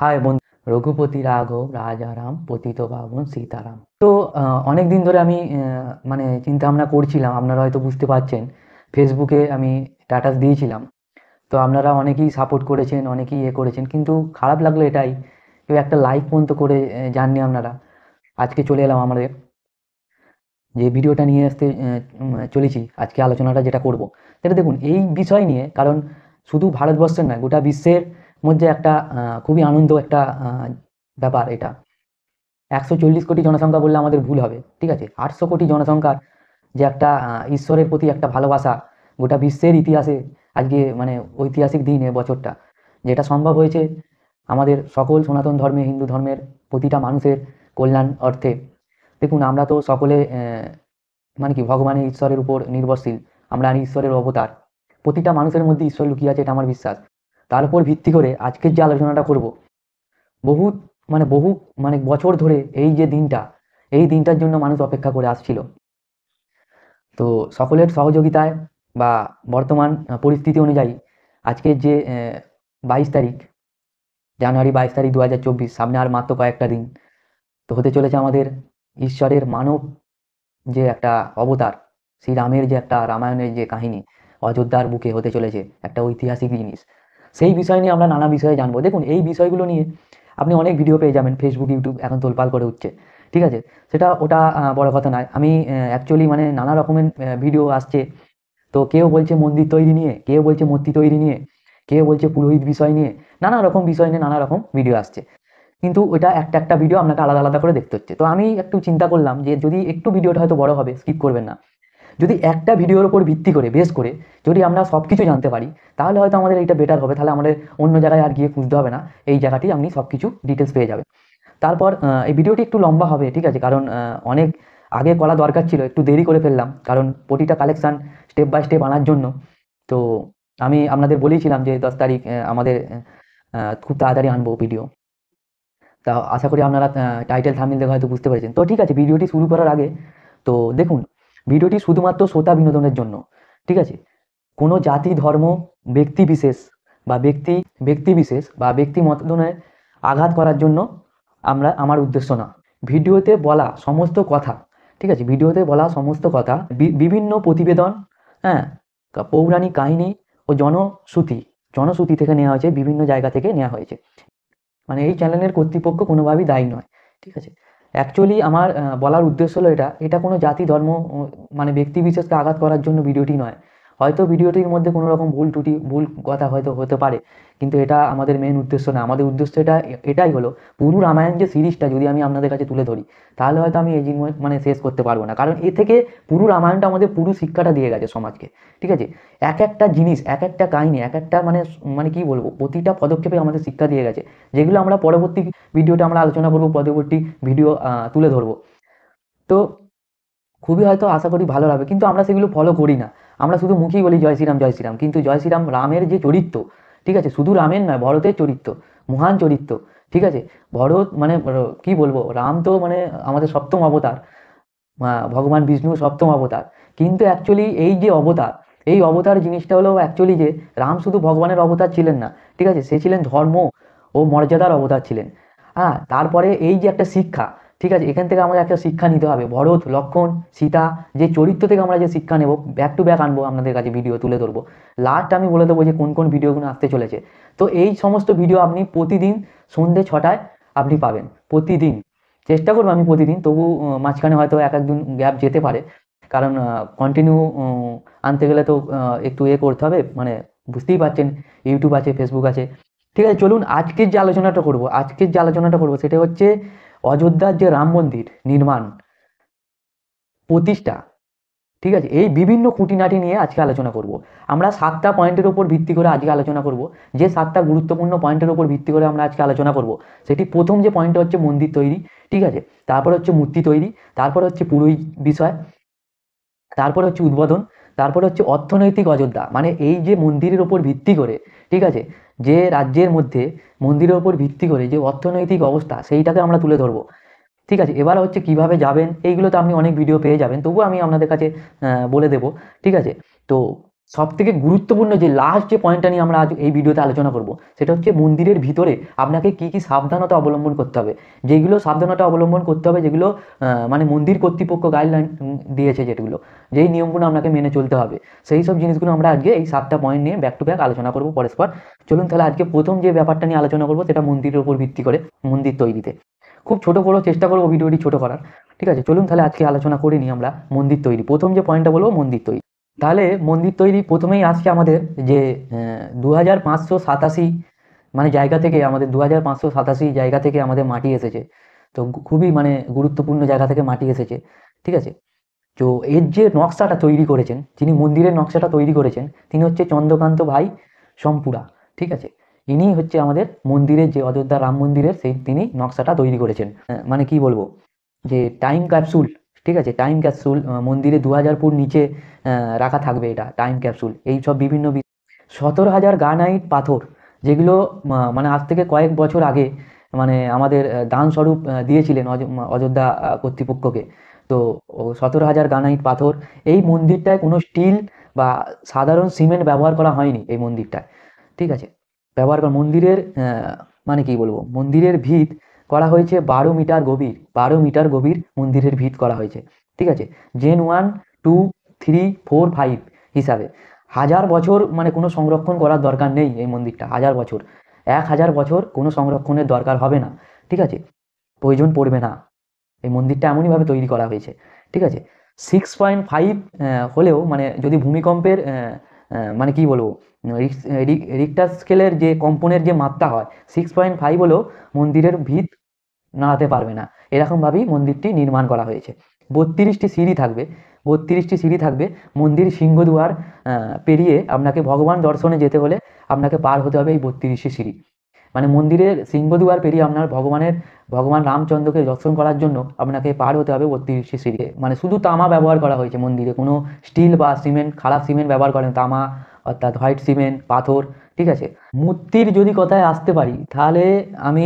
High বন্ধু, রঘুপতি রাঘব রাজারাম পতিত পাবন সীতারাম। তো অনেক দিন ধরে আমি মানে চিন্তা ভাবনা করছিলাম, আপনারা হয়তো বুঝতে পারছেন। ফেসবুকে আমি স্ট্যাটাস দিয়েছিলাম, তো আপনারা অনেকেই সাপোর্ট করেছেন, অনেকেই করেছেন, কিন্তু খারাপ লাগলো এটাই, কেউ একটা লাইক পর্যন্ত করে যাননি আপনারা। আজকে চলে এলাম আমাদের যে ভিডিওটা নিয়ে আসতে চলেছি, আজকে আলোচনাটা যেটা করব, সেটা দেখুন এই বিষয় নিয়ে। কারণ শুধু ভারতবর্ষের নয়, গোটা বিশ্বের মধ্যে একটা খুবই আনন্দ একটা ব্যাপার এটা। 140 কোটি জনসংখ্যা বললে আমাদের ভুল হবে, ঠিক আছে? 800 কোটি জনসংখ্যার যে একটা ঈশ্বরের প্রতি একটা ভালোবাসা, গোটা বিশ্বের ইতিহাসে আজকে মানে ঐতিহাসিক দিন এ বছরটা, যেটা সম্ভব হয়েছে আমাদের সকল সনাতন ধর্মে, হিন্দু ধর্মের প্রতিটা মানুষের কল্যাণ অর্থে। দেখুন আমরা তো সকলে মানে কি ভগবানের ঈশ্বরের উপর নির্ভরশীল, আমরা ঈশ্বরের অবতার। প্রতিটা মানুষের মধ্যে ঈশ্বর লুকিয়ে আছে, এটা আমার বিশ্বাস। তার উপর ভিত্তি করে আজকের যে আলোচনাটা করব, বহু বহু বছর ধরে এই যে দিনটা, এই দিনটার জন্য মানুষ অপেক্ষা করে আসছিল। তো সকলের সহযোগিতায় বা বর্তমান পরিস্থিতি অনুযায়ী আজকের যে 22 তারিখ, জানুয়ারি 22 তারিখ 2024, সামনে আর মাত্র কয়েকটা দিন তো হতে চলেছে আমাদের ঈশ্বরের মানব যে একটা অবতার, শ্রীরামের যে একটা রামায়ণের যে কাহিনী অযোধ্যার বুকে হতে চলেছে একটা ঐতিহাসিক জিনিস। সেই বিষয় নিয়ে আমরা নানা বিষয়ে জানবো। দেখুন এই বিষয়গুলো নিয়ে আপনি অনেক ভিডিও পেয়ে যাবেন, ফেসবুক ইউটিউব এখন তোলপাল করে উঠছে, ঠিক আছে? ওটা বড় কথা নয়। আমি অ্যাকচুয়ালি নানা রকমের ভিডিও আসছে। তো কেউ বলছে মন্দির তৈরি নিয়ে, কেউ বলছে মূর্তি তৈরি নিয়ে, কেউ বলছে পুরোহিত বিষয় নিয়ে, নানা রকম বিষয় নিয়ে নানা রকম ভিডিও আসছে। কিন্তু ওটা একটা একটা ভিডিও আপনাকে আলাদা আলাদা করে দেখতে হচ্ছে। তো আমি একটু চিন্তা করলাম যে যদি একটু ভিডিওটা হয়তো বড় হবে, স্কিপ করবেন না, যদি একটা ভিডিওর উপর ভিত্তি করে বেস করে যদি আমরা সব কিছু জানতে পারি, তাহলে হয়তো আমাদের এইটা বেটার হবে। তাহলে আমাদের অন্য জায়গায় আর গিয়ে খুঁজতে হবে না, এই জায়গাটি আপনি সব কিছু ডিটেলস পেয়ে যাবেন। তারপর এই ভিডিওটি একটু লম্বা হবে, ঠিক আছে? কারণ অনেক আগে করা দরকার ছিল, একটু দেরি করে ফেললাম, কারণ প্রতিটা কালেকশান স্টেপ বাই স্টেপ আনার জন্য। তো আমি আপনাদের বলেছিলাম যে 10 তারিখ আমাদের খুব তাড়াতাড়ি আনবো ভিডিও। তা আশা করি আপনারা টাইটেল থাম্বনেল দেখে হয়তো বুঝতে পেরেছেন। তো ঠিক আছে, ভিডিওটি শুরু করার আগে তো দেখুন, ভিডিওটি শুধুমাত্র শ্রোতা বিনোদনের জন্য, ঠিক আছে? কোনো জাতি, ধর্ম, ব্যক্তি বিশেষ বা ব্যক্তি মতনে আঘাত করার জন্য আমার উদ্দেশ্য না। ভিডিওতে বলা সমস্ত কথা, ঠিক আছে? ভিডিওতে বলা সমস্ত কথা বিভিন্ন প্রতিবেদন, হ্যাঁ, পৌরাণিক কাহিনী ও জনশ্রুতি থেকে নেওয়া হয়েছে, বিভিন্ন জায়গা থেকে নেওয়া হয়েছে। এই চ্যানেলের কর্তৃপক্ষ কোনোভাবেই দায়ী নয়, ঠিক আছে? অ্যাকচুয়ালি আমার বলার উদ্দেশ্য হলো এটা কোনো জাতি, ধর্ম, ব্যক্তি বিশেষকে আঘাত করার জন্য ভিডিওটি নয়। হয়তো ভিডিওটির মধ্যে কোনো রকম ভুল কথা হয়তো হতে পারে, কিন্তু এটা আমাদের মেন উদ্দেশ্য না। আমাদের উদ্দেশ্য এটাই হলো, পুরো রামায়ণ যে সিরিজটা যদি আমি আপনাদের কাছে তুলে ধরি, তাহলে হয়তো আমি এই জিনিস শেষ করতে পারবো না। কারণ এ থেকে পুরো রামায়ণটা আমাদের পুরো শিক্ষাটা দিয়ে গেছে সমাজকে, ঠিক আছে? এক একটা জিনিস, এক একটা কাহিনী, এক একটা কি বলবো, প্রতিটা পদক্ষেপে আমাদের শিক্ষা দিয়ে গেছে, যেগুলো আমরা পরবর্তী ভিডিওতে আমরা আলোচনা করব, পরবর্তী ভিডিও তুলে ধরবো। তো খুবই হয়তো আশা করি ভালো লাগবে, কিন্তু আমরা সেগুলো ফলো করি না। আমরা শুধু মুখেই বলি জয় শ্রীরাম জয় শ্রীরাম, কিন্তু জয় শ্রীরাম রামের যে চরিত্র, ঠিক আছে, শুধু রামের নয়, ভরতের চরিত্র, মহান চরিত্র, ঠিক আছে? ভরত কি বলবো, রাম তো আমাদের সপ্তম অবতার, ভগবান বিষ্ণুর সপ্তম অবতার। কিন্তু অ্যাকচুয়ালি এই যে অবতার, এই অবতার জিনিসটা হলো অ্যাকচুয়ালি যে রাম শুধু ভগবানের অবতার ছিলেন না, ঠিক আছে? সে ছিলেন ধর্ম ও মর্যাদার অবতার ছিলেন। হ্যাঁ, তারপরে এই যে একটা শিক্ষা, ঠিক আছে, এখান থেকে আমাদের একটা শিক্ষা নিতে হবে। ভরত, লক্ষ্মণ, সীতা যে চরিত্র থেকে আমরা যে শিক্ষা নেব, ব্যাক টু ব্যাক আনবো আপনাদের কাছে, ভিডিও তুলে ধরবো। লাস্ট আমি বলে দেবো যে কোন কোন ভিডিওগুলো আসতে চলেছে। তো এই সমস্ত ভিডিও আপনি প্রতিদিন সন্ধ্যে 6টায় আপনি পাবেন, প্রতিদিন। চেষ্টা করবো আমি প্রতিদিন, তবু মাঝখানে হয়তো এক একদিন গ্যাপ যেতে পারে, কারণ কন্টিনিউ আনতে গেলে তো একটু করতে হবে, বুঝতেই পারছেন, ইউটিউব আছে, ফেসবুক আছে। ঠিক আছে, চলুন আজকের যে আলোচনাটা করবো সেটা হচ্ছে অযোধ্যার যে রাম মন্দির নির্মাণ প্রতিষ্ঠা, ঠিক আছে? এই বিভিন্ন খুঁটিনাটি নিয়ে আজকে আলোচনা করব। আমরা 7টা পয়েন্টের উপর ভিত্তি করে আজকে আলোচনা করব। যে 7টা গুরুত্বপূর্ণ পয়েন্টের উপর ভিত্তি করে আমরা আজকে আলোচনা করব, সেটি প্রথম যে পয়েন্ট হচ্ছে মন্দির তৈরি, ঠিক আছে? তারপর হচ্ছে মূর্তি তৈরি, তারপর হচ্ছে পুরোহিত বিষয়, তারপর হচ্ছে উদ্বোধন, তারপর হচ্ছে অর্থনৈতিক অযোধ্যা, এই যে মন্দিরের ওপর ভিত্তি করে, ঠিক আছে, যে রাজ্যের মধ্যে মন্দিরের ওপর ভিত্তি করে যে অর্থনৈতিক অবস্থা, সেইটাকে আমরা তুলে ধরবো, ঠিক আছে? এবার হচ্ছে কিভাবে যাবেন, এইগুলো তো আপনি অনেক ভিডিও পেয়ে যাবেন, তবুও আমি আপনাদের কাছে বলে দেবো, ঠিক আছে? তো সবথেকে গুরুত্বপূর্ণ যে লাস্ট যে পয়েন্টটা নিয়ে আমরা আজ এই ভিডিওতে আলোচনা করব, সেটা হচ্ছে মন্দিরের ভিতরে আপনাকে কি কি সাবধানতা অবলম্বন করতে হবে। যেগুলো সাবধানতা অবলম্বন করতে হবে, যেগুলো মানে মন্দির কর্তৃপক্ষ গাইডলাইন দিয়েছে, যেগুলো যেই নিয়মগুলো আপনাকে মেনে চলতে হবে, সেই সব জিনিসগুলো আমরা আজকে এই 7টা পয়েন্ট নিয়ে ব্যাক টু ব্যাক আলোচনা করবো পরস্পর। চলুন তাহলে আজকে প্রথম যে ব্যাপারটা নিয়ে আলোচনা করবো, সেটা মন্দিরের উপর ভিত্তি করে মন্দির তৈরিতে। খুব ছোট করে চেষ্টা করবো ভিডিওটি ছোট করার, ঠিক আছে? চলুন তাহলে আজকে আলোচনা করে নিই আমরা মন্দির তৈরি। প্রথম যে পয়েন্টটা বলবো, মন্দির তৈরি। তাহলে মন্দির তৈরি প্রথমেই আসছে আমাদের যে 2587 মানে জায়গা থেকে, আমাদের 2587 জায়গা থেকে আমাদের মাটি এসেছে। তো খুবই মানে গুরুত্বপূর্ণ জায়গা থেকে মাটি এসেছে, ঠিক আছে? তো এর যে নকশাটা তৈরি করেছেন, যিনি মন্দিরের নকশাটা তৈরি করেছেন, তিনি হচ্ছে চন্দ্রকান্ত ভাই সম্পুরা, ঠিক আছে? ইনি হচ্ছে আমাদের মন্দিরের, যে অযোধ্যা রাম মন্দিরের, সেই তিনি নকশাটা তৈরি করেছেন। মানে কি বলবো, যে টাইম ক্যাপসুল, ঠিক আছে? টাইম ক্যাপসুল মন্দিরে 2000 ফুট নিচে রাখা থাকবে, এটা টাইম ক্যাপসুল। এই সব বিভিন্ন 17,000 গ্রানাইট পাথর, যেগুলো মানে আজ থেকে কয়েক বছর আগে মানে আমাদের দান স্বরূপ দিয়েছিলেন অযোধ্যা কর্তৃপক্ষকে। তো 17,000 গ্রানাইট পাথর। এই মন্দিরটায় কোনো স্টিল বা সাধারণ সিমেন্ট ব্যবহার করা হয়নি এই মন্দিরটায়, ঠিক আছে? ব্যবহার করা মন্দিরের মানে কি বলবো, মন্দিরের ভিত করা হয়েছে 12 মিটার গভীর, 12 মিটার গভীর মন্দিরের ভিত করা হয়েছে, ঠিক আছে? জেন 1, 2, 3, 4, 5 হিসাবে। 1000 বছর মানে কোনো সংরক্ষণ করার দরকার নেই এই মন্দিরটা। 1000 বছর, 1000 বছর কোনো সংরক্ষণের দরকার হবে না, ঠিক আছে? প্রয়োজন পড়বে না। এই মন্দিরটা এমনইভাবে তৈরি করা হয়েছে, ঠিক আছে? 6.5 হলেও মানে যদি ভূমিকম্পের মানে কি বলবো, রিক্টার স্কেলের যে কম্পনের যে মাত্রা হয়, 6.5 হলেও মন্দিরের ভিত নাড়াতে পারবে না, এরকমভাবেই মন্দিরটি নির্মাণ করা হয়েছে। 32টি সিঁড়ি থাকবে, 32টি সিঁড়ি থাকবে। মন্দির সিংহদুয়ার পেরিয়ে আপনাকে ভগবান দর্শনে যেতে হলে আপনাকে পার হতে হবে এই 32টি সিঁড়ি। মানে মন্দিরের সিংহদুয়ার পেরিয়ে আপনার ভগবান রামচন্দ্রকে দর্শন করার জন্য আপনাকে পার হতে হবে 32টি সিঁড়ি। মানে শুধু তামা ব্যবহার করা হয়েছে মন্দিরে, কোনো স্টিল বা সিমেন্ট, খারাপ সিমেন্ট ব্যবহার করেন, তামা অর্থাৎ হোয়াইট সিমেন্ট, পাথর, ঠিক আছে? মূর্তির যদি কথায় আসতে পারি, তাহলে আমি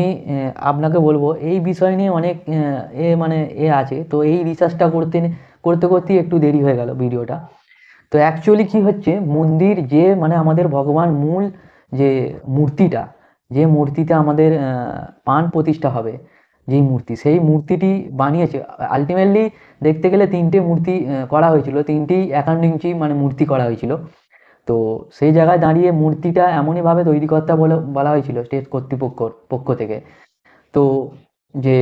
আপনাকে বলবো এই বিষয় নিয়ে অনেক মানে আছে। তো এই রিসার্চটা করতে করতেই একটু দেরি হয়ে গেল ভিডিওটা। তো অ্যাকচুয়ালি কি হচ্ছে, মন্দির যে মানে আমাদের ভগবান মূল যে মূর্তিটা, যে মূর্তিতে আমাদের প্রাণ প্রতিষ্ঠা হবে, যেই মূর্তি, সেই মূর্তিটি বানিয়েছে আলটিমেটলি দেখতে গেলে 3টে মূর্তি করা হয়েছিল, 3টি 51 ইঞ্চি মানে মূর্তি করা হয়েছিল। তো সেই জায়গায় দাঁড়িয়ে মূর্তিটা এমনইভাবে তৈরি করতে বলা হয়েছিল স্টেট কর্তৃপক্ষর পক্ষ থেকে। তো যে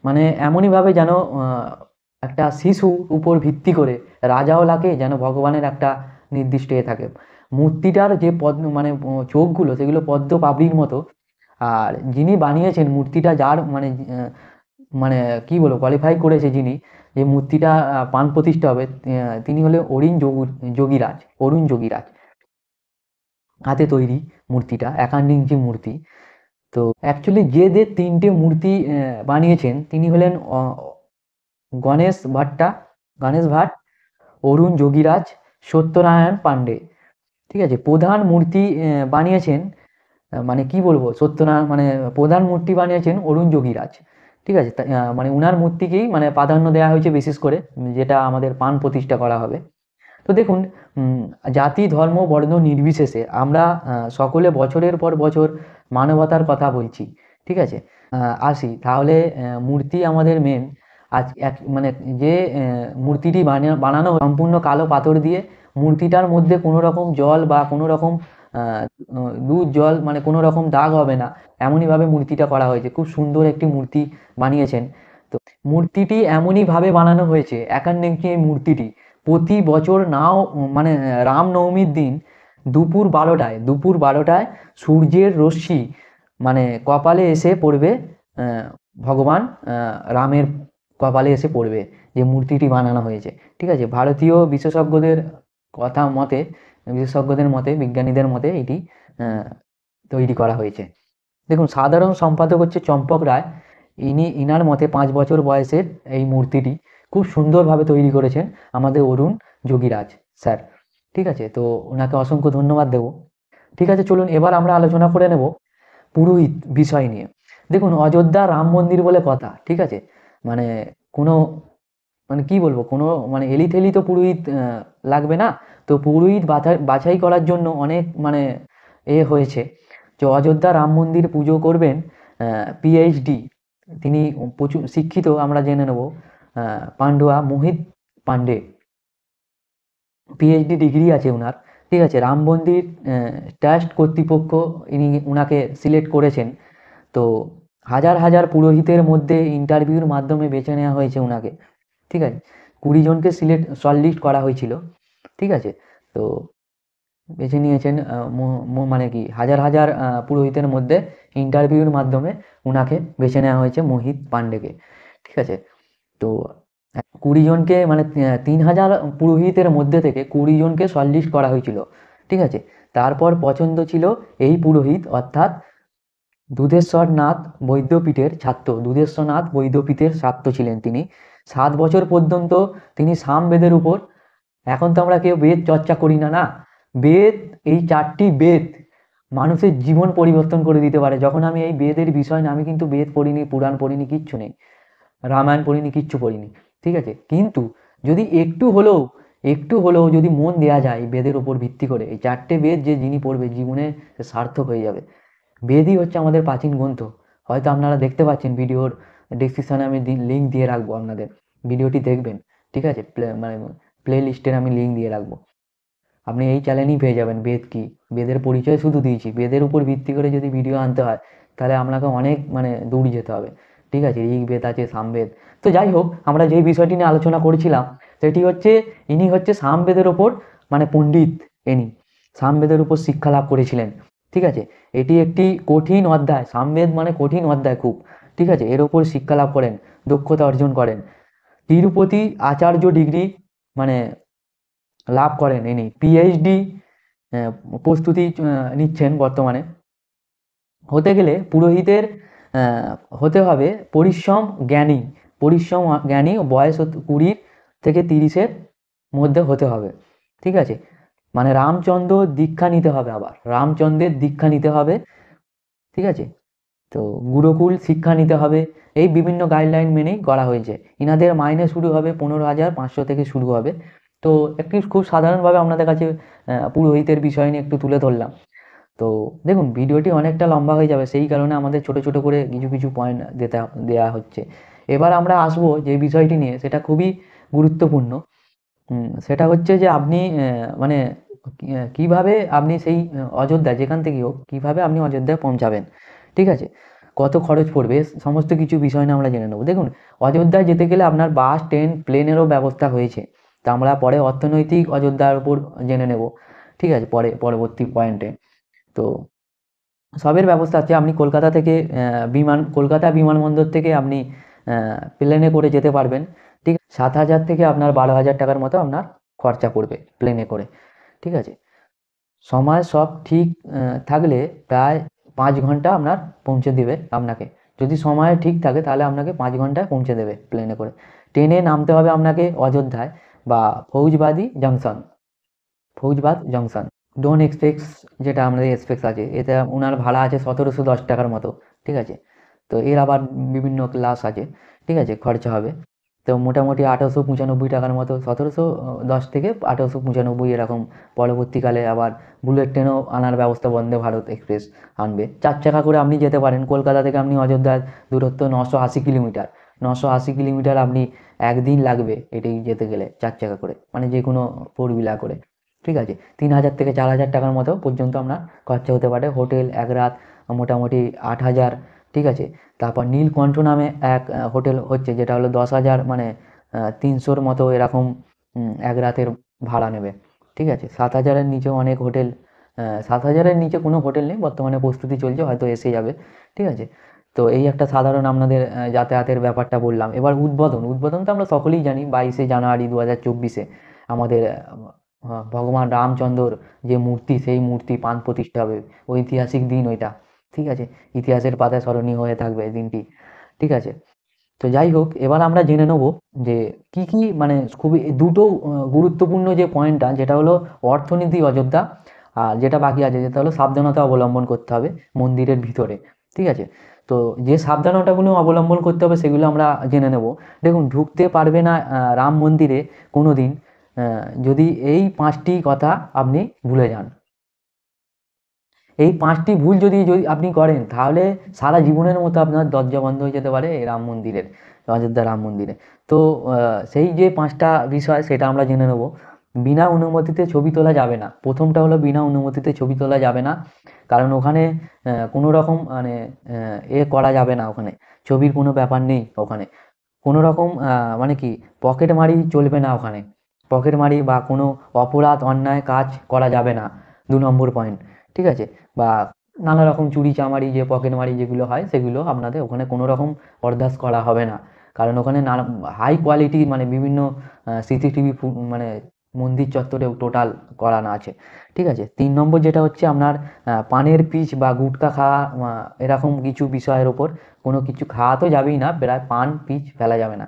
মানে এমনইভাবে যেন একটা শিশুর উপর ভিত্তি করে রাজাও লাগে, যেন ভগবানের একটা নির্দিষ্ট থাকে। মূর্তিটার যে মানে চোখগুলো, সেগুলো পদ্ম পাপড়ির মতো। আর যিনি বানিয়েছেন মূর্তিটা, যার মানে মানে কি বলবো, কোয়ালিফাই করেছে যিনি, যে মূর্তিটা প্রাণ প্রতিষ্ঠা হবে, তিনি হলেন যোগীরাজ, অরুণ যোগীরাজ। হাতে তৈরি মূর্তিটা, 51 ইঞ্চি মূর্তি। তো অ্যাকচুয়ালি যে 3টে মূর্তি বানিয়েছেন, তিনি হলেন গণেশ ভাট, অরুণ যোগীরাজ, সত্যনারায়ণ পাণ্ডে, ঠিক আছে? প্রধান মূর্তি বানিয়েছেন মানে কি বলবো, সত্যনারায়ণ মানে প্রধান মূর্তি বানিয়েছেন অরুণ যোগীরাজ, ঠিক আছে? মানে উনার মূর্তিকেই মানে প্রাধান্য দেওয়া হয়েছে বিশেষ করে, যেটা আমাদের প্রাণ প্রতিষ্ঠা করা হবে। তো দেখুন, জাতি ধর্ম বর্ণ নির্বিশেষে আমরা সকলে বছরের পর বছর মানবতার কথা বলছি, ঠিক আছে? আসি তাহলে মূর্তি আমাদের মেন। আজ মানে যে মূর্তিটি বানানো সম্পূর্ণ কালো পাথর দিয়ে, মূর্তিটার মধ্যে কোনো রকম জল বা কোনো রকম দুধ জল মানে কোনো রকম দাগ হবে না, এমনইভাবে মূর্তিটা করা হয়েছে। খুব সুন্দর একটি মূর্তি বানিয়েছেন। তো মূর্তিটি এমনইভাবে বানানো হয়েছে, একান্ন ইঞ্চি এই মূর্তিটি প্রতি বছর নাও মানে রামনবমীর দিন দুপুর 12টায় সূর্যের রশ্মি মানে কপালে এসে পড়বে, ভগবান রামের কপালে এসে পড়বে, যে মূর্তিটি বানানো হয়েছে, ঠিক আছে? ভারতীয় বিশেষজ্ঞদের মতে, বিজ্ঞানীদের মতে এটি তৈরি করা হয়েছে। দেখুন, সাধারণ সম্পাদক হচ্ছে চম্পক রায়। ইনার মতে 5 বছর বয়সের এই মূর্তিটি খুব সুন্দরভাবে তৈরি করেছেন আমাদের অরুণ যোগীরাজ স্যার, ঠিক আছে? তো ওনাকে অসংখ্য ধন্যবাদ দেব। ঠিক আছে, চলুন এবার আমরা আলোচনা করে নেব পুরোহিত বিষয় নিয়ে। দেখুন, অযোধ্যা রাম মন্দির বলে কথা, ঠিক আছে? মানে কোনো মানে কি বলবো, কোনো মানে এলিথেলি তো পুরোহিত লাগবে না। তো পুরোহিত বাছাই করার জন্য অনেক মানে হয়েছে যে অযোধ্যা রাম মন্দির পুজো করবেন পিএইচডি, তিনি প্রচুর শিক্ষিত, আমরা জেনে নেব পান্ডুয়া মোহিত পান্ডে, পিএইচডি ডিগ্রি আছে ওনার। ঠিক আছে, রাম মন্দির ট্রাস্ট কর্তৃপক্ষ উনাকে সিলেক্ট করেছেন। তো হাজার হাজার পুরোহিতের মধ্যে ইন্টারভিউর মাধ্যমে বেছে নেওয়া হয়েছে ওনাকে। ঠিক আছে, 20 জনকে শর্টলিস্ট করা হয়েছিল। ঠিক আছে, তো বেছে নিয়েছেন মানে কি হাজার হাজার পুরোহিতের মধ্যে ইন্টারভিউর মাধ্যমে উনাকে বেছে নেওয়া হয়েছে মোহিত পান্ডেকে। ঠিক আছে, তো 20 জনকে মানে 3000 পুরোহিতের মধ্যে থেকে 20 জনকে শর্টলিস্ট করা হয়েছিল। ঠিক আছে, তারপর পছন্দ ছিল এই পুরোহিত, অর্থাৎ দুধেশ্বরনাথ বৈদ্যপীঠের ছাত্র, দুধেশ্বরনাথ বৈদ্যপীঠের ছাত্র ছিলেন তিনি। 7 বছর পর্যন্ত তিনি সামবেদের উপর, এখন তো আমরা কেউ বেদ চর্চা করি না, না, বেদ, এই 4টি বেদ মানুষের জীবন পরিবর্তন করে দিতে পারে। যখন আমি এই বেদের বিষয় না, আমি কিন্তু বেদ পড়িনি, পুরাণ পড়িনি, কিচ্ছু নেই, রামায়ণ পড়িনি, কিচ্ছু পড়িনি। ঠিক আছে, কিন্তু যদি একটু হলেও যদি মন দেয়া যায় বেদের উপর ভিত্তি করে, এই 4টে বেদ যে যিনি পড়বে জীবনে সার্থক হয়ে যাবে। বেদই হচ্ছে আমাদের প্রাচীন গ্রন্থ। হয়তো আপনারা দেখতে পাচ্ছেন, ভিডিওর ডিসক্রিপশানে আমি লিঙ্ক দিয়ে রাখবো, আপনাদের ভিডিওটি দেখবেন। ঠিক আছে, মানে প্লে লিস্টের আমি লিঙ্ক দিয়ে রাখবো, আপনি এই চ্যানেলেই পেয়ে যাবেন বেদ কি। বেদের পরিচয় শুধু দিয়েছি, বেদের উপর ভিত্তি করে যদি ভিডিও আনতে হয় তাহলে আপনাকে অনেক মানে দূর যেতে হবে। ঠিক আছে, ঋগ্বেদ আছে, সামবেদ। তো যাই হোক, আমরা যেই বিষয়টি নিয়ে আলোচনা করছিলাম সেটি হচ্ছে, ইনি হচ্ছে সামবেদের ওপর মানে পণ্ডিত, ইনি সামবেদের উপর শিক্ষা লাভ করেছিলেন। ঠিক আছে, এটি একটি কঠিন অধ্যায়, সামবেদ মানে কঠিন অধ্যায় খুব। ঠিক আছে, এর ওপর শিক্ষা লাভ করেন, দক্ষতা অর্জন করেন, তিরুপতি আচার্য ডিগ্রি মানে লাভ করেন ইনি, পিএইচডি প্রস্তুতি নিচ্ছেন বর্তমানে। হতে গেলে পুরোহিতের হতে হবে পরিশ্রম জ্ঞানী, বয়স 20 থেকে 30-এর মধ্যে হতে হবে। ঠিক আছে, মানে রামচন্দ্রের দীক্ষা নিতে হবে। ঠিক আছে, তো গুরুকুল শিক্ষা নিতে হবে, এই বিভিন্ন গাইডলাইন মেনেই করা হয়েছে। ইনাদের মাইনে শুরু হবে 15,500 থেকে শুরু হবে। তো একটি খুব সাধারণভাবে আপনাদের কাছে পুরোহিতের বিষয় নিয়ে একটু তুলে ধরলাম। তো দেখুন, ভিডিওটি অনেকটা লম্বা হয়ে যাবে, সেই কারণে আমাদের ছোট ছোট করে কিছু কিছু পয়েন্ট দেওয়া হচ্ছে। এবার আমরা আসবো যে বিষয়টি নিয়ে, সেটা খুবই গুরুত্বপূর্ণ। সেটা হচ্ছে যে আপনি মানে কিভাবে আপনি সেই অযোধ্যা যেখান থেকেই হোক, কিভাবে আপনি অযোধ্যায় পৌঁছাবেন। ঠিক আছে, কত খরচ পড়বে, সমস্ত কিছু বিষয় নিয়ে আমরা জেনে নেবো। দেখুন, অযোধ্যায় যেতে গেলে আপনার বাস, ট্রেন, প্লেনেরও ব্যবস্থা হয়েছে। তা আমরা পরে অর্থনৈতিক অযোধ্যার উপর জেনে নেব। ঠিক আছে, পরবর্তী পয়েন্টে। তো সবের ব্যবস্থা আছে। আপনি কলকাতা বিমানবন্দর থেকে আপনি প্লেনে করে যেতে পারবেন। ঠিক, 7,000 থেকে আপনার 12,000 টাকার মতো আপনার খরচা পড়বে প্লেনে করে। ঠিক আছে, সময় সব ঠিক থাকলে প্রায় 5 ঘন্টা আপনার পৌঁছে দেবে আপনাকে। যদি সময় ঠিক থাকে তাহলে আপনাকে 5 ঘন্টায় পৌঁছে দেবে প্লেনে করে। ট্রেনে নামতে হবে আপনাকে অযোধ্যায় বা ফৌজবাদ জংশন। ডোন এক্সপ্রেস, যেটা আমাদের এক্সপ্রেস আছে, এটা ওনার ভাড়া আছে 1710 টাকার মতো। ঠিক আছে, তো এর আবার বিভিন্ন ক্লাস আছে। ঠিক আছে, খরচা হবে তো মোটামুটি 1895 টাকার মতো, 1710 থেকে 1895 এরকম। পরবর্তীকালে আবার বুলেট ট্রেনও আনার ব্যবস্থা বন্দে ভারত এক্সপ্রেস আনবে। 4 চাকা করে আপনি যেতে পারেন। কলকাতা থেকে আপনি অযোধ্যার দূরত্ব 980 কিলোমিটার। 980 কিলোমিটার আপনি একদিন লাগবে এটি যেতে গেলে 4 চাকা করে, মানে যে কোনো 4 হুইলার করে। ঠিক আছে, 3,000 থেকে 4,000 টাকার মতো পর্যন্ত আপনার খরচা হতে পারে। হোটেল এক রাত মোটামুটি 8,000। ঠিক আছে, তারপর নীলকণ্ঠ নামে এক হোটেল হচ্ছে, যেটা হলো 10,000 মানে 300-র মতো এরকম এক রাতের ভাড়া নেবে। ঠিক আছে, 7,000-এর নিচে অনেক হোটেল, 7,000-এর নিচে কোনো হোটেল নেই, বর্তমানে প্রস্তুতি চলছে, হয়তো এসে যাবে। ঠিক আছে, তো এই একটা সাধারণ আপনাদের যাতায়াতের ব্যাপারটা বললাম। এবার উদ্বোধন তো আমরা সকলেই জানি, 22শে জানুয়ারি 2024-এ আমাদের ভগবান রামচন্দ্রর যে মূর্তি, সেই মূর্তি প্রাণ প্রতিষ্ঠা হবে। ঐতিহাসিক দিন ওইটা। ঠিক আছে, ইতিহাসের পাতায় স্মরণীয় হয়ে থাকবে এই দিনটি। ঠিক আছে, তো যাই হোক, এবার আমরা জেনে নেব যে কি কি মানে খুবই দুটো গুরুত্বপূর্ণ যে পয়েন্টটা, যেটা হলো অর্থনীতি অযোধ্যা, আর যেটা বাকি আছে যেটা হলো সাবধানতা অবলম্বন করতে হবে মন্দিরের ভিতরে। ঠিক আছে, তো যে সাবধানতাগুলো অবলম্বন করতে হবে সেগুলো আমরা জেনে নেব। দেখুন, ঢুকতে পারবে না রাম মন্দিরে কোনো দিন যদি এই 5টি কথা আপনি ভুলে যান, এই 5টি ভুল যদি আপনি করেন, তাহলে সারা জীবনের মতো আপনার দরজা বন্ধ হয়ে যেতে পারে এই রাম মন্দিরের, অযোধ্যা রাম মন্দিরে। তো সেই যে 5টা বিষয় সেটা আমরা জেনে নেব। বিনা অনুমতিতে ছবি তোলা যাবে না। প্রথমটা হলো বিনা অনুমতিতে ছবি তোলা যাবে না। কারণ ওখানে কোনো রকম মানে করা যাবে না ওখানে। ছবির কোনো ব্যাপার নেই ওখানে। কোনো রকম মানে কি পকেটমারি চলবে না ওখানে। পকেটমারি বা কোনো অপরাধ অন্যায় কাজ করা যাবে না। 2 নম্বর পয়েন্ট। ঠিক আছে? বা নানা রকম চুরি-চামারি যে পকেটমারি যেগুলো হয় সেগুলো আপনাদের ওখানে কোনো রকম বরদাস্ত করা হবে না। কারণ ওখানে হাই কোয়ালিটি মানে বিভিন্ন সিসিটিভি মানে মন্দির চত্বরে টোটাল করানো আছে। ঠিক আছে? 3 নম্বর যেটা হচ্ছে আপনার পানের পিচ বা গুটখা খাওয়া এরকম কিছু বিষয়ের ওপর কোনো কিছু খাওয়া তো যাবেই না, প্রায় পান, পিচ ফেলা যাবে না।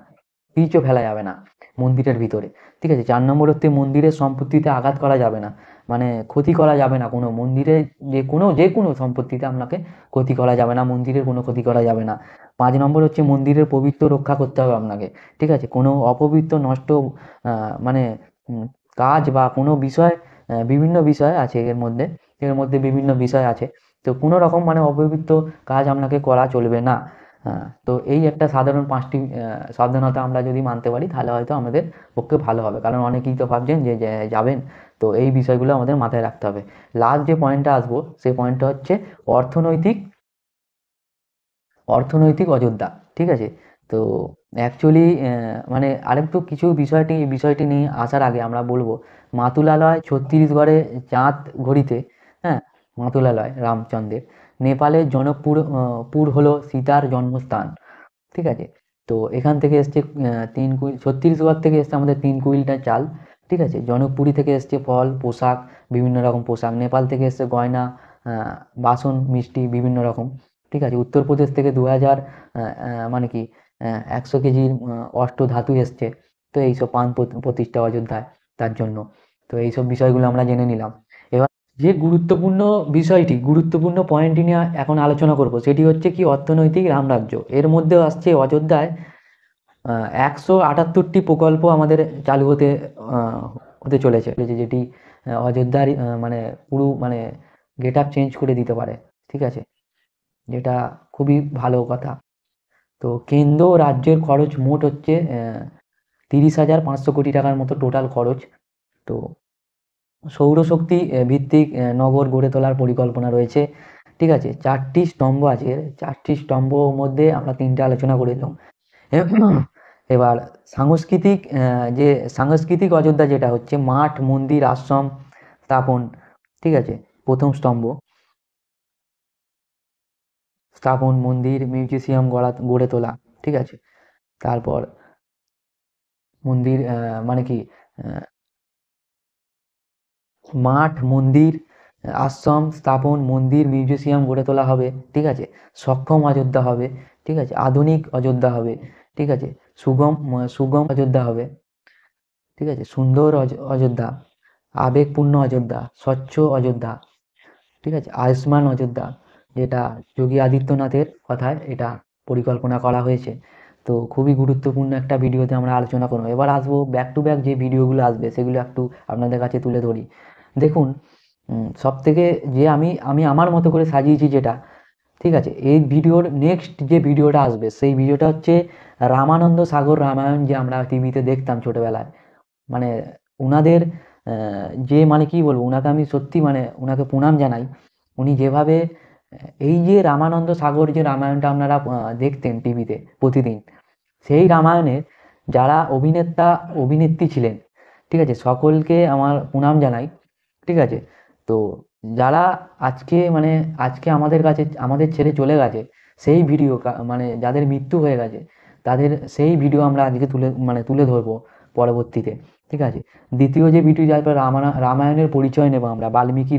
পিচও ফেলা যাবে না মন্দিরের ভিতরে। ঠিক আছে? 4 নম্বর হচ্ছে মন্দিরের সম্পত্তিতে আঘাত করা যাবে না। মানে ক্ষতি করা যাবে না কোনো মন্দিরে, যে কোনো সম্পত্তিতে আপনাকে ক্ষতি করা যাবে না, মন্দিরের কোনো ক্ষতি করা যাবে না। 5 নম্বর হচ্ছে মন্দিরের পবিত্র রক্ষা করতে হবে আপনাকে। ঠিক আছে? কোনো অপবিত্র নষ্ট মানে উম কাজ বা কোনো বিষয়, বিভিন্ন বিষয় আছে এর মধ্যে বিভিন্ন বিষয় আছে। তো কোনো রকম মানে অপবিত্র কাজ আপনাকে করা চলবে না। তো এই একটা সাধারণ 5টি সাবধানতা আমরা যদি মানতে পারি, তাহলে হয়তো আমাদের পক্ষে ভালো হবে। কারণ অনেকেই তো ভাবছেন যে যাবেন, তো এই বিষয়গুলো আমাদের মাথায় রাখতে হবে। লাস্ট যে পয়েন্টটা আসবো, সেই পয়েন্টটা হচ্ছে অর্থনৈতিক অর্থনৈতিক অযোধ্যা। ঠিক আছে? তো অ্যাকচুয়ালি মানে আরেকটু কিছু বিষয়টি নিয়ে আসার আগে আমরা বলবো, মাতুলালয় ছত্তিশগড়ে চাঁদ ঘড়িতে, হ্যাঁ? মাতুলালয় রামচন্দ্রের। নেপালের জনকপুর পুর হলো সীতার জন্মস্থান। ঠিক আছে? তো এখান থেকে এসছে 3 কুইল, ছত্তিশগড় থেকে এসছে আমাদের 3 কুইন্টাল চাল। ঠিক আছে? জনকপুরি থেকে এসছে ফল, পোশাক, বিভিন্ন রকম পোশাক। নেপাল থেকে এসছে গয়না, বাসন, মিষ্টি বিভিন্ন রকম। ঠিক আছে? উত্তরপ্রদেশ থেকে 2000 মানে কি 100 কেজির অষ্টধাতু এসছে। তো এইসব প্রাণ প্রতিষ্ঠা অযোধ্যায়, তার জন্য। তো এইসব বিষয়গুলো আমরা জেনে নিলাম। এবার যে গুরুত্বপূর্ণ পয়েন্টটি নিয়ে এখন আলোচনা করব, সেটি হচ্ছে কি অর্থনৈতিক রামরাজ্য। এর মধ্যেও আসছে অযোধ্যায় 178টি প্রকল্প আমাদের চালু হতে চলেছে, যেটি অযোধ্যার মানে পুরো মানে গেট আপ চেঞ্জ করে দিতে পারে। ঠিক আছে? যেটা খুবই ভালো কথা। তো কেন্দ্র ও রাজ্যের খরচ মোট হচ্ছে 30,500 কোটি টাকার মতো টোটাল খরচ। তো সৌরশক্তি ভিত্তিক নগর গড়ে তোলার পরিকল্পনা রয়েছে। ঠিক আছে? 4টি স্তম্ভ আছে। 4টি স্তম্ভর মধ্যে আমরা 3টে আলোচনা করে নিলাম। এবার যে সাংস্কৃতিক অযোধ্যা যেটা হচ্ছে মাঠ, মন্দির, আশ্রম স্থাপন। ঠিক আছে? 1ম স্তম্ভ স্থাপন, মন্দির, মিউজিয়াম গড়ে তোলা। ঠিক আছে? তারপর মন্দির মানে কি মাঠ, মন্দির, আশ্রম স্থাপন, মন্দির, মিউজিয়াম গড়ে তোলা হবে। ঠিক আছে? সক্ষম অযোধ্যা হবে। ঠিক আছে? আধুনিক অযোধ্যা হবে। ঠিক আছে? সুগম অযোধ্যা হবে। ঠিক আছে? সুন্দর অযোধ্যা, আবেগপূর্ণ অযোধ্যা, স্বচ্ছ অযোধ্যা। ঠিক আছে? আয়ুষ্মান অযোধ্যা, যেটা যোগী আদিত্যনাথের কথায় এটা পরিকল্পনা করা হয়েছে। তো খুবই গুরুত্বপূর্ণ একটা ভিডিওতে আমরা আলোচনা করবো। এবার আসবো ব্যাক টু ব্যাক যে ভিডিওগুলো আসবে সেগুলো একটু আপনাদের কাছে তুলে ধরি। দেখুন, সবথেকে যে আমি আমি আমার মতো করে সাজিয়েছি যেটা, ঠিক আছে? এই ভিডিওর নেক্সট যে ভিডিওটা আসবে সেই ভিডিওটা হচ্ছে রামানন্দ সাগর রামায়ণ, যে আমরা টিভিতে দেখতাম ছোটবেলায়। মানে উনাদের যে মানে কি বলবো, উনাকে আমি সত্যি মানে উনাকে প্রণাম জানাই। উনি যেভাবে এই যে রামানন্দ সাগর যে রামায়ণটা আপনারা দেখতেন টিভিতে প্রতিদিন, সেই রামায়ণের যারা অভিনেতা অভিনেত্রী ছিলেন, ঠিক আছে, সকলকে আমার প্রণাম জানাই। ঠিক আছে? তো যারা আজকে আমাদের কাছে আমাদের ছেড়ে চলে গেছে, সেই ভিডিও মানে যাদের মৃত্যু হয়ে গেছে, তাদের সেই ভিডিও আমরা আজকে তুলে ধরবো পরবর্তীতে। ঠিক আছে? দ্বিতীয় যে ভিডিও যার পর রামায়ণের পরিচয় নেব আমরা, বাল্মীকি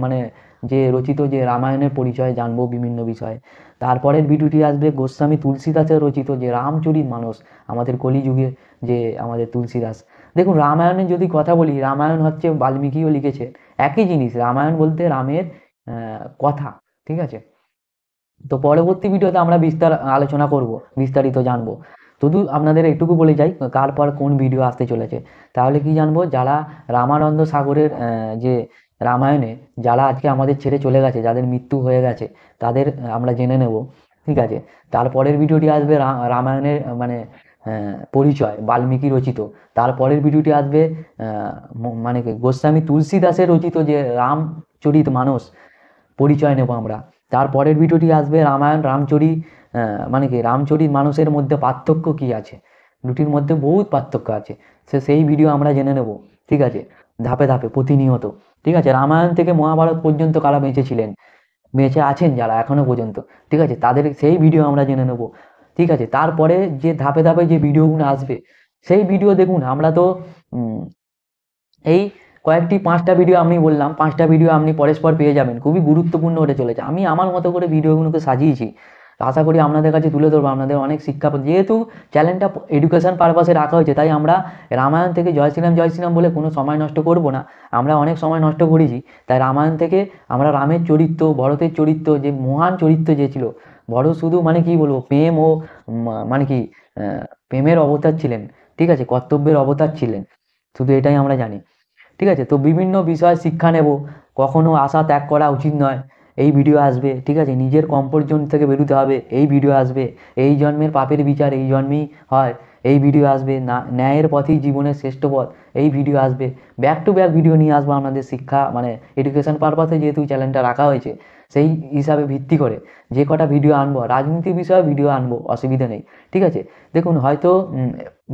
মানে যে রচিত যে রামায়ণের পরিচয় জানবো বিভিন্ন বিষয়ে। তারপরের ভিডিওটি আসবে গোস্বামী তুলসীদাসের রচিত যে রামচরিতমানস, আমাদের কলিযুগে যে আমাদের তুলসীদাস। দেখুন, রামায়ণের যদি কথা বলি, রামায়ণ হচ্ছে বাল্মীকিও লিখেছে, একই জিনিস। রামায়ণ বলতে রামের কথা। ঠিক আছে? তো পরবর্তী ভিডিওতে আমরা আলোচনা করব, বিস্তারিত জানবো। শুধু আপনাদের এইটুকু বলে যাই কার পর কোন ভিডিও আসতে চলেছে, তাহলে কি জানবো যারা রামানন্দ সাগরের যে রামায়ণে যারা আজকে আমাদের ছেড়ে চলে গেছে, যাদের মৃত্যু হয়ে গেছে, তাদের আমরা জেনে নেব। ঠিক আছে, তারপরের ভিডিওটি আসবে রামায়ণের পরিচয় বাল্মীকি রচিত। তারপরের ভিডিওটি আসবে মানে কি গোস্বামী তুলসী দাসের রচিত যে রামচরিত মানস, পরিচয় নেব আমরা। তারপরের ভিডিওটি আসবে রামায়ণ রামচরিত, মানে কি রামচরিত মানসের মধ্যে পার্থক্য কি আছে, দুটির মধ্যে বহুত পার্থক্য আছে, সেই ভিডিও আমরা জেনে নেব। ঠিক আছে, ধাপে ধাপে প্রতিনিয়ত। ঠিক আছে, রামায়ণ থেকে মহাভারত পর্যন্ত কারা বেঁচে ছিলেন, বেঁচে আছেন যারা এখনো পর্যন্ত, ঠিক আছে, তাদের সেই ভিডিও আমরা জেনে নেব। ঠিক আছে, তারপরে যে ধাপে ধাপে যে ভিডিওগুলো আসবে, সেই ভিডিও দেখুন। আমরা তো উম, এই কয়েকটি 5টা ভিডিও আমি বললাম, 5টা ভিডিও আপনি পরস্পর পেয়ে যাবেন, খুবই গুরুত্বপূর্ণ হতে চলেছে। আমি আমার মতো করে ভিডিওগুলোকে সাজিয়েছি, আশা করি আপনাদের কাছে তুলে ধরবো, আপনাদের অনেক শিক্ষা যেহেতু চ্যানেলটা এডুকেশন পারপাসে রাখা হয়েছে, তাই আমরা রামায়ণ থেকে জয় শ্রীরাম বলে কোনো সময় নষ্ট করব না। আমরা অনেক সময় নষ্ট করেছি, তাই রামায়ণ থেকে আমরা রামের চরিত্র, ভরতের চরিত্র, যে মহান চরিত্র যে ছিল ভরত, শুধু মানে কি বলবো প্রেম ও মানে কি প্রেমের অবতার ছিলেন। ঠিক আছে, কর্তব্যের অবতার ছিলেন, শুধু এটাই আমরা জানি। ঠিক আছে, তো বিভিন্ন বিষয় শিক্ষা নেব, কখনো আশা ত্যাগ করা উচিত নয়, এই ভিডিও আসবে। ঠিক আছে, নিজের কমফোর্ট জোন থেকে বেরোতে হবে, এই ভিডিও আসবে। এই জন্মের পাপের বিচার এই জন্মেই হয়, এই ভিডিও আসবে। না, ন্যায়ের পথেই জীবনের শ্রেষ্ঠ পথ, এই ভিডিও আসবে। ব্যাক টু ব্যাক ভিডিও নিয়ে আসবো আপনাদের শিক্ষা মানে এডুকেশন পারপাসে যেহেতু চ্যানেলটা রাখা হয়েছে, সেই হিসাবে ভিত্তি করে যে কটা ভিডিও আনবো, রাজনীতি বিষয়ে ভিডিও আনবো, অসুবিধা নেই। ঠিক আছে, দেখুন হয়তো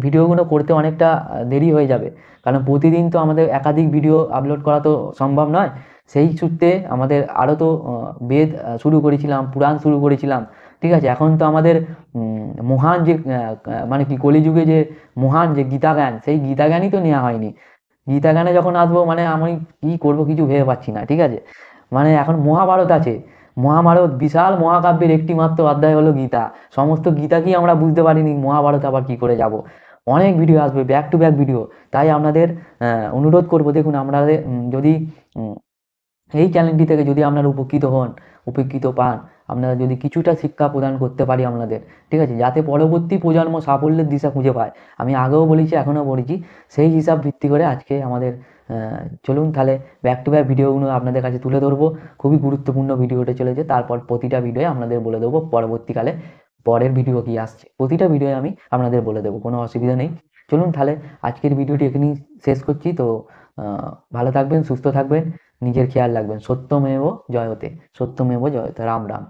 ভিডিওগুলো করতে অনেকটা দেরি হয়ে যাবে, কারণ প্রতিদিন তো আমাদের একাধিক ভিডিও আপলোড করা তো সম্ভব নয়। সেই সূত্রে আমাদের আরও তো বেদ শুরু করেছিলাম, পুরাণ শুরু করেছিলাম। ঠিক আছে, এখন তো আমাদের মহান যে মানে কি কলিযুগে যে মহান যে গীতা জ্ঞান, সেই গীতা জ্ঞানই তো নেওয়া হয়নি। গীতা জ্ঞানে যখন আসবো মানে আমি কি করব কিছু ভেবে পাচ্ছি না। ঠিক আছে, মানে এখন মহাভারত আছে, মহাভারত বিশাল মহাকাব্যের একটি মাত্র অধ্যায় হলো গীতা, সমস্ত গীতা কি আমরা বুঝতে পারিনি, মহাভারত আবার কি করে যাব। অনেক ভিডিও আসবে, ব্যাক টু ব্যাক ভিডিও। তাই আপনাদের অনুরোধ করব, দেখুন আপনাদের যদি উম, এই চ্যানেলটি থেকে যদি আপনারা উপকৃত হন, উপকৃত পান, আপনারা যদি কিছুটা শিক্ষা প্রদান করতে পারি আপনাদের, ঠিক আছে, যাতে পরবর্তী প্রজন্ম সাফল্যের দিশা খুঁজে পায়। আমি আগেও বলেছি, এখনও বলেছি, সেই হিসাব ভিত্তি করে আজকে আমাদের চলুন তাহলে ব্যাক টু ব্যাক ভিডিওগুলো আপনাদের কাছে তুলে ধরবো। খুবই গুরুত্বপূর্ণ ভিডিও হতে চলেছে, তারপর প্রতিটা ভিডিও আপনাদের বলে দেবো পরবর্তীকালে পরের ভিডিও কি আসছে, প্রতিটা ভিডিও আমি আপনাদের বলে দেবো, কোনো অসুবিধা নেই। চলুন তাহলে আজকের ভিডিওটি এখানেই শেষ করছি। তো ভালো থাকবেন, সুস্থ থাকবেন, নিজের খেয়াল রাখবেন। সত্যমেব জয়তে, সত্যমেব জয়তে। রাম রাম।